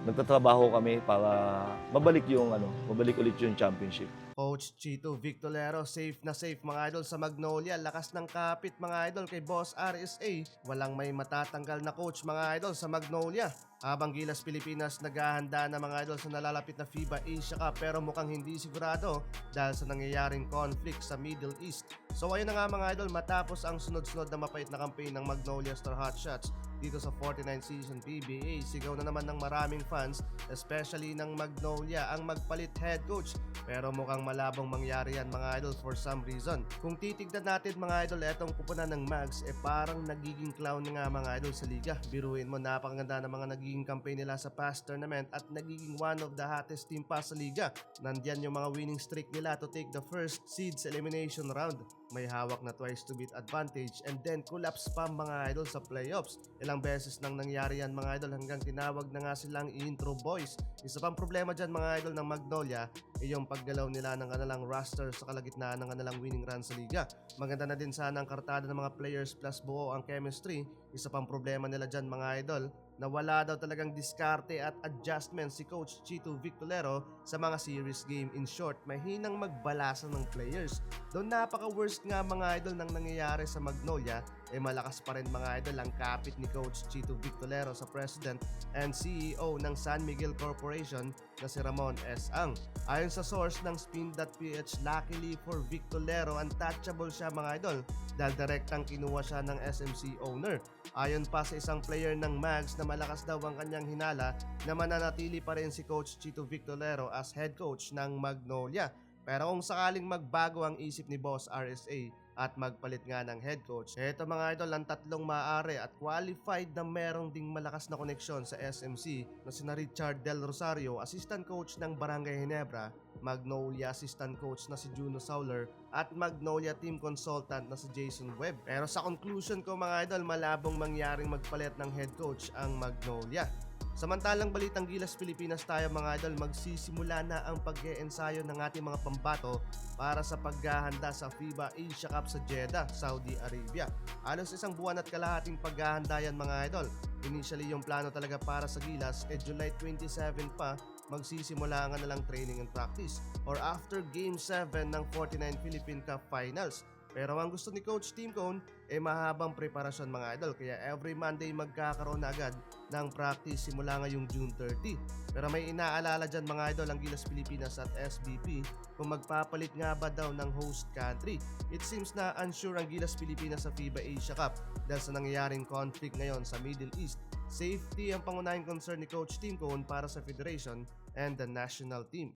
nagtatrabaho kami para mabalik ulit yung championship. Coach Chito Victolero, safe na safe mga idol sa Magnolia. Lakas ng kapit mga idol kay Boss RSA. Walang may matatanggal na coach mga idol sa Magnolia. Habang Gilas Pilipinas naghahanda na mga idol sa nalalapit na FIBA Asia Cup pero mukhang hindi sigurado dahil sa nangyayaring conflict sa Middle East. So ayun na nga mga idol, matapos ang sunod-sunod na mapait na campaign ng Magnolia Star Hotshots dito sa 49 season PBA, sigaw na naman ng maraming fans, especially ng Magnolia, ang magpalit head coach. Pero mukhang malabong mangyari yan mga idol for some reason. Kung titignan natin mga idol, etong kupunan ng Mags, parang nagiging clown nga mga idol sa liga. Biruin mo, napakaganda ng mga nagiging campaign nila sa past tournament at nagiging one of the hottest team pa sa liga. Nandyan yung mga winning streak nila to take the first seeds elimination round. May hawak na twice to beat advantage and then collapse pa mga idol sa playoffs. Ilang beses nang nangyari yan mga idol hanggang tinawag na nga silang intro boys. Isa pang problema dyan mga idol ng Magnolia ay yung paggalaw nila ng kanilang roster sa kalagitnaan ng kanilang winning run sa liga. Maganda na din sana ang kartada ng mga players plus buo ang chemistry. Isa pang problema nila dyan mga idol na wala daw talagang diskarte at adjustment si Coach Chito Victolero sa mga series game. In short, mahinang magbalasa ng players. Doon napaka-worst nga mga idol ng nangyayari sa Magnolia, malakas pa rin mga idol ang kapit ni Coach Chito Victolero sa President and CEO ng San Miguel Corporation na si Ramon S. Ang. Ayon sa source ng Spin.ph, luckily for Victolero, untouchable siya mga idol dahil direktang kinuha siya ng SMC owner. Ayon pa sa isang player ng Mags na malakas daw ang kanyang hinala na mananatili pa rin si Coach Chito Victolero as head coach ng Magnolia. Pero kung sakaling magbago ang isip ni Boss RSA at magpalit nga ng head coach, eto mga idol ang tatlong maaari at qualified na merong ding malakas na koneksyon sa SMC na sina Richard Del Rosario, assistant coach ng Barangay Ginebra, Magnolia assistant coach na si Juno Sauler at Magnolia team consultant na si Jason Webb. Pero sa conclusion ko mga idol, malabong mangyaring magpalit ng head coach ang Magnolia. Samantalang balitang Gilas Pilipinas tayo mga idol, magsisimula na ang pag-e-ensayo ng ating mga pambato para sa paghahanda sa FIBA Asia Cup sa Jeddah, Saudi Arabia. Halos isang buwan at kalahating paghahanda yan mga idol. Initially yung plano talaga para sa Gilas July 27 pa magsisimula ang kanilang training and practice or after Game 7 ng 49 Philippine Cup Finals. Pero ang gusto ni Coach Tim Cone mahabang preparasyon mga idol, kaya every Monday magkakaroon na agad ng practice simula ngayong June 30. Pero may inaalala dyan mga idol ang Gilas Pilipinas at SBP kung magpapalit nga ba daw ng host country. It seems na unsure ang Gilas Pilipinas sa FIBA Asia Cup dahil sa nangyayaring conflict ngayon sa Middle East. Safety ang pangunahing concern ni Coach Tim Cone para sa federation and the national team.